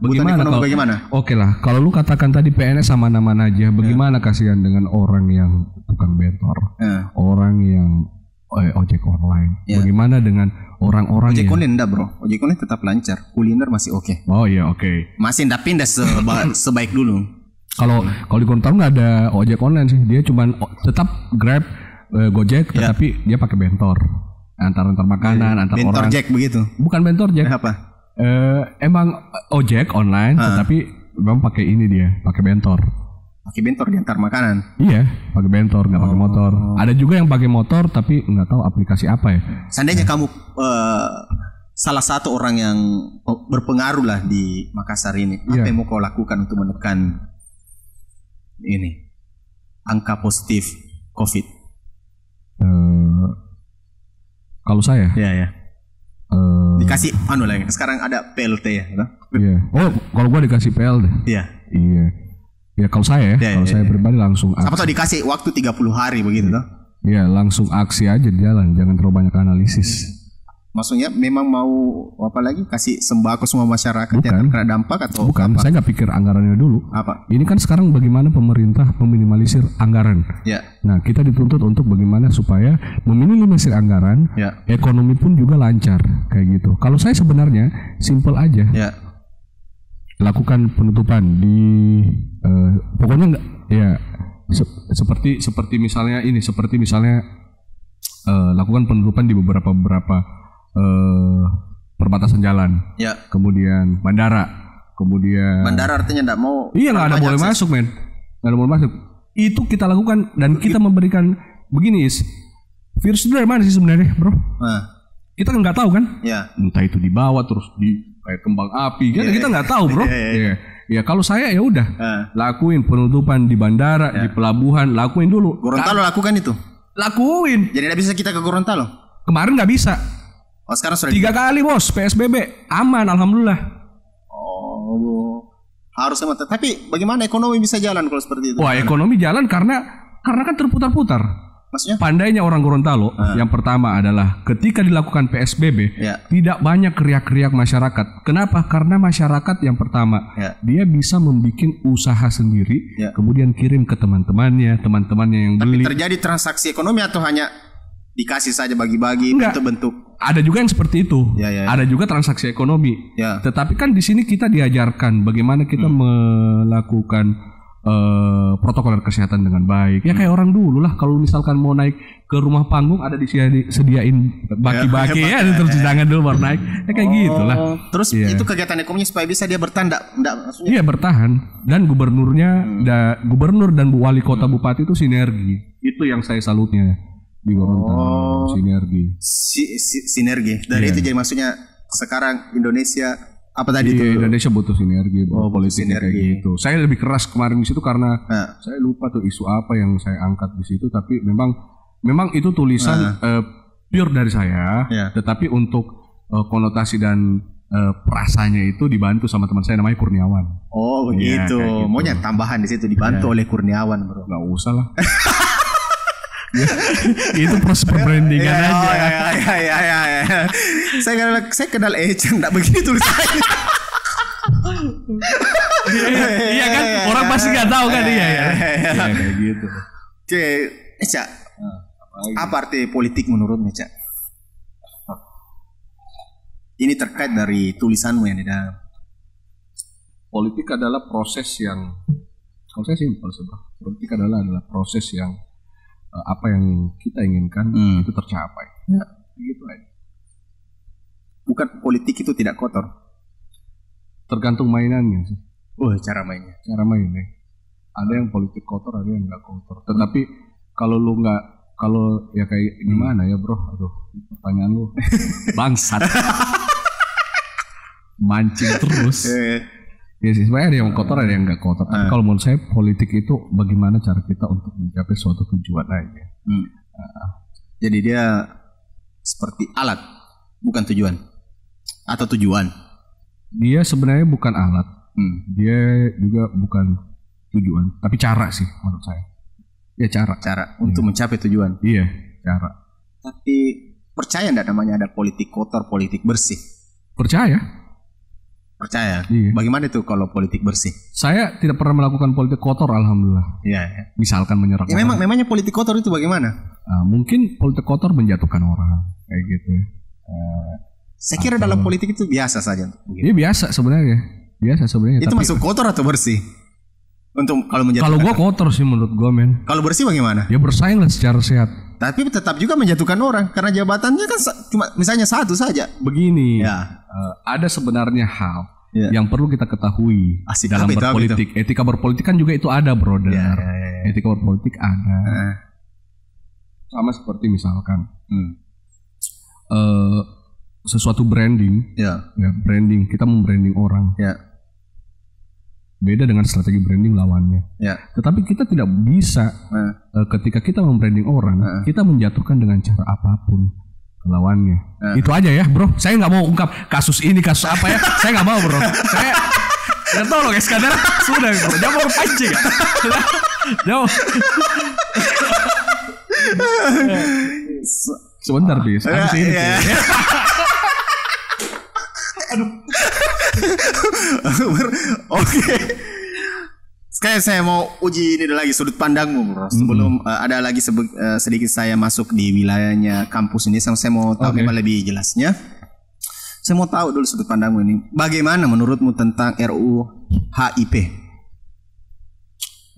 Bagaimana? Oke lah. Kalau lu katakan tadi PNS sama nama aja. Bagaimana kasihan dengan orang yang tukang bentor, orang yang ojek online. Bagaimana dengan orang-orang ojek online enggak bro? Ojek online tetap lancar. Kuliner masih oke. Oh iya oke. Masih enggak pindah sebaik dulu. Kalau di Gorontalo nggak ada ojek online sih, dia cuman tetap Grab, Gojek, tetapi dia pakai bentor, antar makanan, antar bentor orang. Jack begitu? Bukan bentor Jack. Apa? Emang ojek online, tetapi memang pakai ini dia, pakai bentor. Pakai bentor diantar makanan? Iya, pakai bentor, nggak pakai motor. Ada juga yang pakai motor, tapi nggak tahu aplikasi apa ya. Seandainya kamu salah satu orang yang berpengaruh lah di Makassar ini, apa yang mau kau lakukan untuk menekan ini angka positif COVID? Kalau saya, dikasih lah. Sekarang ada PLT ya? Iya. Oh, kalau gua dikasih PLT. Iya. Ya kalau saya pribadi langsung aksi. Apa tuh dikasih waktu 30 hari begitu toh? Iya, langsung aksi aja di jalan, jangan terlalu banyak analisis. Maksudnya memang mau apa lagi, kasih sembako semua masyarakat yang terkena dampak atau bukan, saya nggak pikir anggarannya dulu. Apa? Ini kan sekarang bagaimana pemerintah meminimalisir anggaran. Ya. Nah, kita dituntut untuk bagaimana supaya meminimalisir anggaran, ekonomi pun juga lancar kayak gitu. Kalau saya sebenarnya simple aja. Ya. Lakukan penutupan di pokoknya enggak ya seperti misalnya lakukan penutupan di beberapa perbatasan jalan. Ya. Kemudian bandara artinya enggak mau. Iya, enggak ada boleh masuk, men. Enggak ada boleh masuk. Itu kita lakukan dan kita memberikan begini, virus itu dari mana sih sebenarnya, Bro? Kita kan nggak tahu kan? Ya. Entah itu dibawa terus di kayak kembang api, kan kita nggak tahu, Bro. Ya kalau saya ya udah lakuin penutupan di bandara, di pelabuhan, lakuin dulu. Gorontalo lakukan itu? Lakuin. Jadi nggak bisa kita ke Gorontalo? Kemarin nggak bisa. Oh, sekarang sudah 3 kali bos PSBB, aman alhamdulillah. Oh, harus sama. Tapi bagaimana ekonomi bisa jalan kalau seperti itu? Wah, ekonomi jalan karena kan terputar-putar. Maksudnya? Pandainya orang Gorontalo yang pertama adalah ketika dilakukan PSBB tidak banyak riak-riak masyarakat. Kenapa? Karena masyarakat yang pertama dia bisa membuat usaha sendiri, kemudian kirim ke teman-temannya yang beli. Tapi terjadi transaksi ekonomi atau hanya dikasih saja bagi-bagi bentuk-bentuk? Ada juga yang seperti itu. Ada juga transaksi ekonomi. Tetapi kan di sini kita diajarkan bagaimana kita melakukan protokol kesehatan dengan baik. Ya kayak orang dulu lah, kalau misalkan mau naik ke rumah panggung ada disediain baki-baki terus jangan dulu baru naik. Ya kayak gitu lah. Terus itu kegiatan ekonominya supaya bisa dia bertahan maksudnya? Iya, bertahan. Dan gubernur dan wali kota bupati itu sinergi. Itu yang saya salutnya di Gorontalo, sinergi. Sinergi. Dari itu jadi maksudnya sekarang Indonesia apa tadi itu? Indonesia butuh sinergi, politik kayak gitu. Saya lebih keras kemarin di situ karena saya lupa tuh isu apa yang saya angkat di situ, tapi memang itu tulisan pure dari saya, tetapi untuk konotasi dan perasanya itu dibantu sama teman saya namanya Kurniawan. Oh begitu. Gitu. Maunya tambahan di situ dibantu oleh Kurniawan, Bro. Nggak usah lah. Itu proses perbrandingan aja. Ya. Saya kenal Echa, enggak begini tulisannya. Iya kan, orang pasti nggak tahu kan dia ya. Kayak gitu. Oke, Echa. Apa arti politik menurutmu, Echa? Ini terkait dari tulisanmu yang di dalam. Politik adalah proses yang, kalau saya simpel sebenarnya. Politik adalah proses yang apa yang kita inginkan itu tercapai. Gitu aja. Bukan politik itu tidak kotor. Tergantung mainannya sih. Cara mainnya. Ada yang politik kotor, ada yang nggak kotor. Tetapi kalau ya kayak gimana ya, Bro? Aduh, pertanyaan lu bangsat. Mancing terus. Ya sih, sebenarnya ada yang kotor, ada yang nggak kotor. Tapi kalau menurut saya politik itu bagaimana cara kita untuk mencapai suatu tujuan aja. Jadi dia seperti alat, bukan tujuan. Atau tujuan? Dia sebenarnya bukan alat. Dia juga bukan tujuan, tapi cara sih menurut saya. Ya cara untuk mencapai tujuan. Iya, cara. Tapi percaya enggak namanya ada politik kotor, politik bersih? Percaya. Iya. Bagaimana itu kalau politik bersih? Saya tidak pernah melakukan politik kotor, alhamdulillah. Iya. Misalkan menyerang. Ya memangnya politik kotor itu bagaimana? Mungkin politik kotor menjatuhkan orang, kayak gitu. Saya kira dalam politik itu biasa saja. Iya biasa sebenarnya. Itu tapi masuk kotor atau bersih? Untuk kalau menjatuhkan. Kalau gue kotor sih menurut gue, men. Kalau bersih bagaimana? Ya bersaing lah secara sehat. Tapi tetap juga menjatuhkan orang karena jabatannya kan cuma misalnya satu saja. Begini, ada sebenarnya hal yang perlu kita ketahui dalam berpolitik. Etika berpolitik kan juga itu ada, brother. Etika berpolitik ada. Sama seperti misalkan sesuatu branding, branding, kita membranding orang. Beda dengan strategi branding lawannya. Tetapi kita tidak bisa ketika kita membranding orang, kita menjatuhkan dengan cara apapun lawannya. Itu aja ya, bro. Saya nggak mau ungkap kasus ini, kasus apa ya. Saya nggak mau, bro. Saya nggak tahu loh guys, kadang sudah, bro. Jangan mau pancing. Jangan. Sebentar, bis. Habis ini. Aduh. Oke. Sekarang saya mau uji ini lagi sudut pandangmu, bro. Sebelum ada lagi sedikit saya masuk di wilayahnya kampus ini, saya mau tahu memang lebih jelasnya. Saya mau tahu dulu sudut pandangmu ini. Bagaimana menurutmu tentang RUU HIP?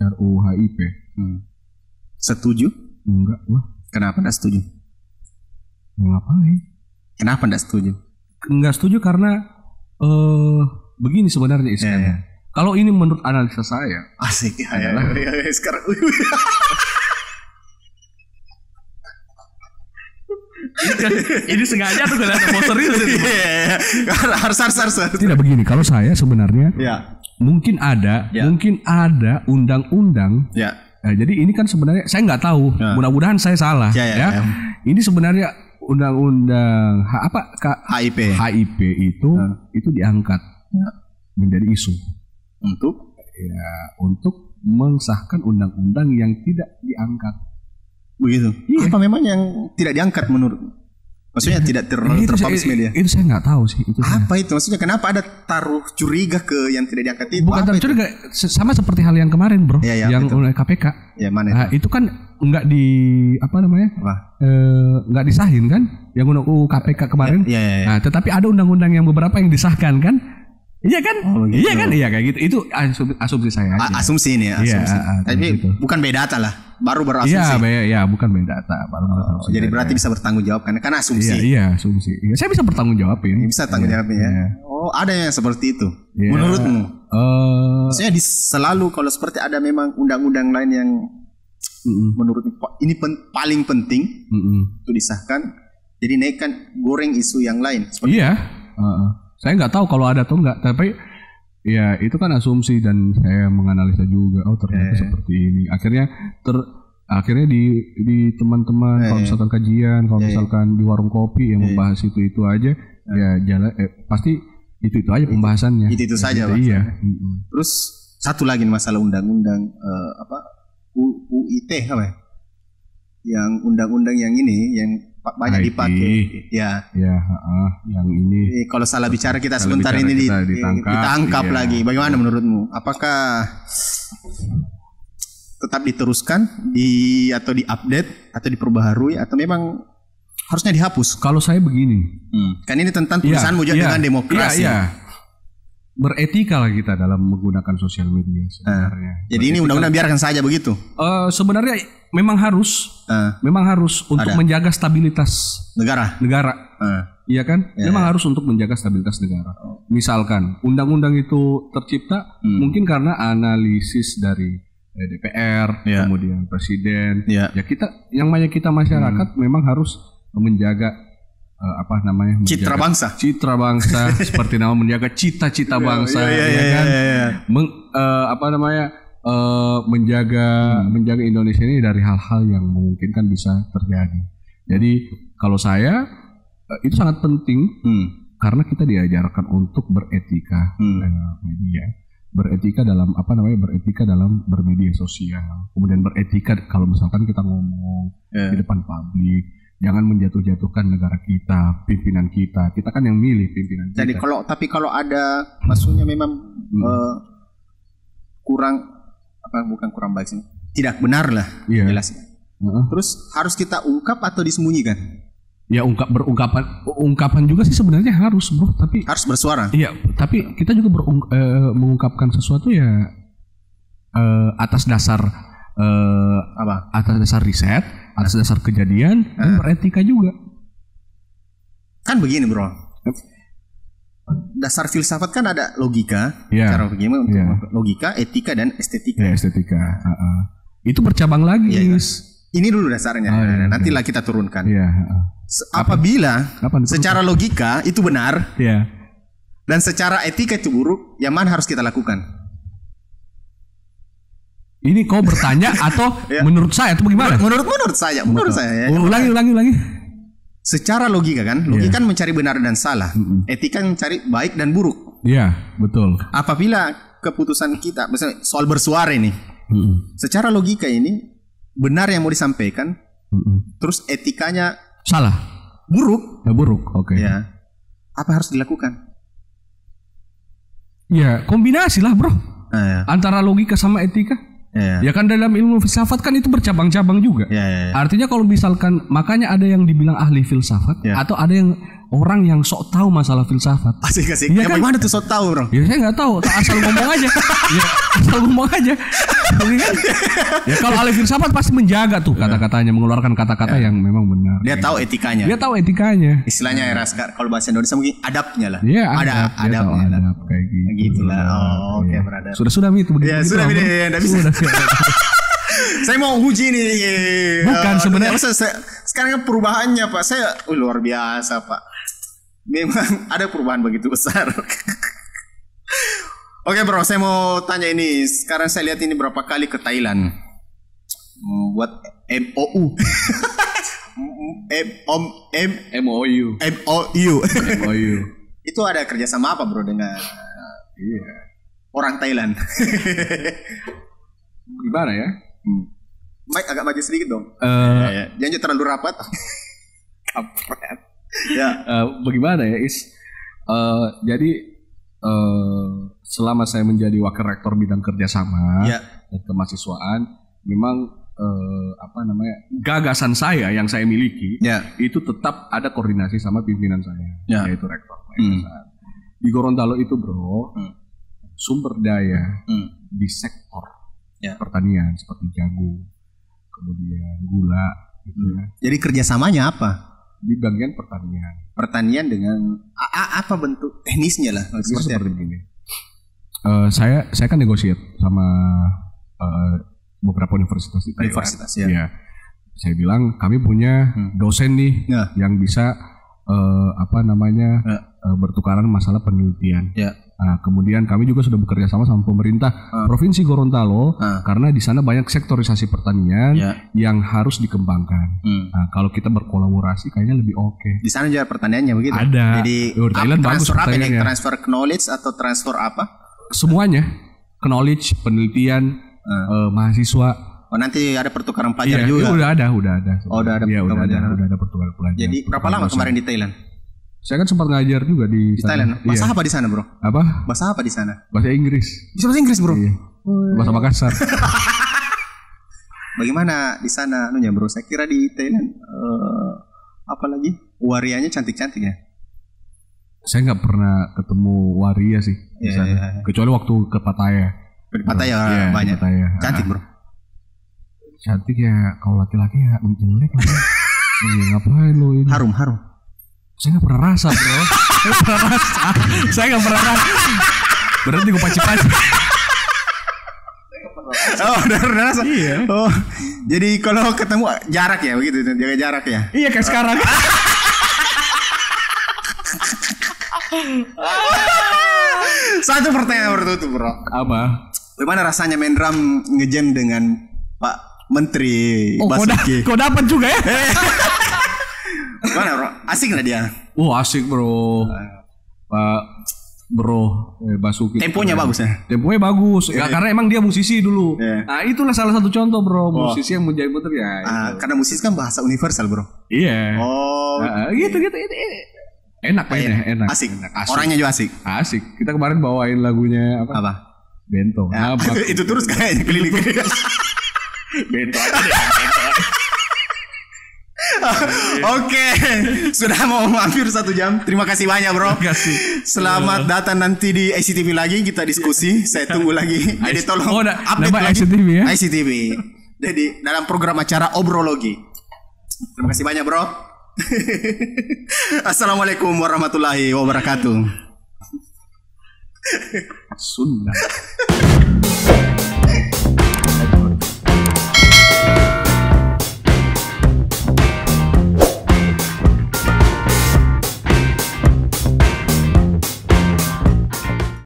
RUU HIP? Setuju? Enggak lah. Kenapa enggak setuju? Ngapain? Kenapa enggak setuju? Enggak setuju karena begini sebenarnya Iskan. Kalau ini menurut analisa saya, asik adalah sekarang. ini sengaja tuh kelihatan mau serius itu. Harus. Tidak begini. Kalau saya sebenarnya, mungkin ada undang-undang. Jadi ini kan sebenarnya saya nggak tahu. Mudah-mudahan saya salah. Ini sebenarnya undang-undang HIP itu diangkat menjadi isu untuk mengesahkan undang-undang yang tidak diangkat. Begitu. Apa memang yang tidak diangkat menurut? Maksudnya tidak terpublish media? Itu saya nggak tahu sih. Apa itu? Maksudnya kenapa ada taruh curiga ke yang tidak diangkat itu? Bukan taruh curiga, sama seperti hal yang kemarin, bro. Yang oleh KPK. Mana itu kan nggak di nggak disahin kan? Yang UU KPK kemarin. Nah, tetapi ada undang-undang yang beberapa yang disahkan kan? Iya kan? Gitu. Iya kan? Iya kayak gitu. Itu asumsi saya aja. Asumsi ini ya. Tapi gitu. Bukan beda data lah. Baru asumsi. Iya, bukan beda data. Jadi berarti bisa bertanggung jawab karena asumsi. Iya, asumsi. Saya bisa bertanggung jawabin. Bisa tanggung jawabin ya. Oh, ada yang seperti itu. Menurutmu? Maksudnya selalu kalau seperti ada memang undang-undang lain yang menurut ini paling penting untuk disahkan. Jadi naikkan goreng isu yang lain. Iya. Saya nggak tahu kalau ada atau enggak, tapi ya itu kan asumsi dan saya menganalisa juga. Oh ternyata seperti ini. Akhirnya di teman-teman kalau misalkan kajian, kalau misalkan di warung kopi yang membahas itu aja, ya jalan pasti itu aja pembahasannya. Itu saja. Iya. Terus satu lagi masalah undang-undang UIT apa ya? Yang undang-undang yang ini yang banyak dipakai, yang ini. Kalau salah bicara kita sebentar ini ditangkap lagi. Bagaimana menurutmu? Apakah tetap diteruskan atau diupdate atau diperbaharui atau memang harusnya dihapus? Kalau saya begini, kan ini tentang tulisanmu juga dengan demokrasi. Beretika lah kita dalam menggunakan sosial media sebenarnya. Jadi ini undang-undang biarkan saja begitu. Sebenarnya memang harus untuk menjaga stabilitas negara. Iya kan? Memang harus untuk menjaga stabilitas negara. Misalkan undang-undang itu tercipta mungkin karena analisis dari DPR, kemudian presiden. Ya kita yang banyak kita masyarakat memang harus menjaga citra bangsa seperti nama menjaga cita-cita bangsa menjaga Indonesia ini dari hal-hal yang memungkinkan bisa terjadi. Jadi kalau saya itu sangat penting karena kita diajarkan untuk beretika media, beretika dalam bermedia sosial, kemudian beretika kalau misalkan kita ngomong di depan publik. Jangan menjatuh-jatuhkan negara kita, pimpinan kita. Kita kan yang milih pimpinan kita. Jadi kalau ada maksudnya memang bukan kurang baik sih. Tidak benar lah jelasnya. Terus harus kita ungkap atau disembunyikan? Ya ungkapan juga sih sebenarnya harus, bro. Tapi harus bersuara. Iya, tapi kita juga mengungkapkan sesuatu ya atas dasar atas dasar riset, atas dasar kejadian, dan beretika juga. Kan begini bro, dasar filsafat kan ada logika, cara bagaimana untuk logika, etika dan estetika. Ya, estetika. Itu bercabang lagi. Ya, ini dulu dasarnya. Nantilah kita turunkan. Ya. Apabila secara logika itu benar, dan secara etika itu buruk, yang mana harus kita lakukan? Ini kau bertanya atau menurut saya atau bagaimana? Menurut saya. Ulangi. Secara logika kan, logika kan mencari benar dan salah, etika mencari baik dan buruk. Iya, betul. Apabila keputusan kita, misalnya soal bersuara ini, secara logika ini benar yang mau disampaikan, terus etikanya salah, buruk, oke. Ya, apa harus dilakukan? Ya, kombinasi lah bro, antara logika sama etika. Ya kan dalam ilmu filsafat kan itu bercabang-cabang juga. Artinya kalau misalkan makanya ada yang dibilang ahli filsafat atau ada yang orang yang sok tahu masalah filsafat. Asik. Ya kan? Bagaimana tuh sok tahu bro? Ya saya nggak tahu, asal ngomong aja. Ya kalau ahli filsafat pasti menjaga tuh kata-katanya, mengeluarkan kata-kata yang memang benar. Dia tahu etikanya. Istilahnya kalau bahasa Indonesia mungkin adabnya lah. Iya, adabnya lah. Kayak gitu. Gitulah. Oke, brother. Sudah itu begitu. Ya, sudah enggak bisa. Saya mau uji nih. Bukan sebenarnya. Sekarang kan perubahannya Pak. Saya luar biasa Pak. Memang ada perubahan begitu besar. Oke bro, saya mau tanya ini. Sekarang saya lihat ini berapa kali ke Thailand buat MOU. MOU. Itu ada kerjasama apa bro dengan orang Thailand? Gimana ya? Mike agak maju sedikit dong. Jangan terlalu rapat. Bagaimana ya jadi selama saya menjadi wakil rektor bidang kerjasama dan kemahasiswaan, memang gagasan saya yang saya miliki itu tetap ada koordinasi sama pimpinan saya, yaitu rektor. Di Gorontalo itu bro, sumber daya di sektor pertanian seperti jagung, kemudian gula, gitu ya. Jadi kerjasamanya apa? Di bagian pertanian dengan apa bentuk teknisnya lah seperti begini. Saya kan negosiat sama beberapa universitas di Thailand. Ya. Saya bilang kami punya dosen nih yang bisa bertukaran masalah penelitian. Nah, kemudian kami juga sudah bekerja sama pemerintah Provinsi Gorontalo karena di sana banyak sektorisasi pertanian yang harus dikembangkan. Nah, kalau kita berkolaborasi kayaknya lebih oke. Di sana juga pertaniannya begitu. Ada. Jadi Thailand bagus pertaniannya. Transfer knowledge atau transfer apa? Semuanya. Knowledge, penelitian, mahasiswa. Oh, nanti ada pertukaran pelajar juga. Udah ada. Oh, udah ada pertukaran pelajar. Jadi berapa lama kemarin di Thailand? Saya kan sempat ngajar juga di Thailand. Bahasa apa di sana, bro? Apa? Bahasa apa di sana? Bahasa Inggris. Bisa bahasa Inggris, bro? Iya. Bahasa Makassar. Bagaimana di sana anunya, bro? Saya kira di Thailand apalagi warianya cantik-cantik ya. Saya nggak pernah ketemu waria sih di sana. Kecuali waktu ke Pattaya. Di Pattaya banyak. Pattaya. Cantik, bro. Cantik ya, kalau laki-laki ya jelek lah. Ngapain lo ini? Harum. Saya nggak pernah rasa bro. Saya nggak pernah rasa. Berarti gue paci-paci. Oh, udah rasa. Iya. Oh, jadi kalau ketemu jarak ya begitu, jaga jarak ya. Iya kayak sekarang. Satu pertanyaan bertutup bro. Apa? Bagaimana rasanya main drum ngejam dengan Pak Menteri Basuki? Kau dapat juga ya? Mana bro? Asik nggak dia? Asik bro. Pak Basuki. Temponya bagus ya? Temponya bagus. Ya, karena emang dia musisi dulu. Nah itulah salah satu contoh bro. Musisi yang menjadi puter ya. Karena musisi kan bahasa universal bro. Iya. Oh. Gitu. Enak mainnya, enak. Asik. Orangnya juga asik. Asik. Kita kemarin bawain lagunya apa? Bento. Itu terus kayaknya keliling. Bento aja deh. Bento. Oke, sudah mau hampir 1 jam. Terima kasih banyak bro. Terima kasih. Selamat datang nanti di ICTV lagi, kita diskusi. Saya tunggu lagi. Jadi tolong update lagi. ICTV ya? ICTV. Jadi dalam program acara Obrologi. Terima kasih banyak bro. Assalamualaikum warahmatullahi wabarakatuh. Sunda.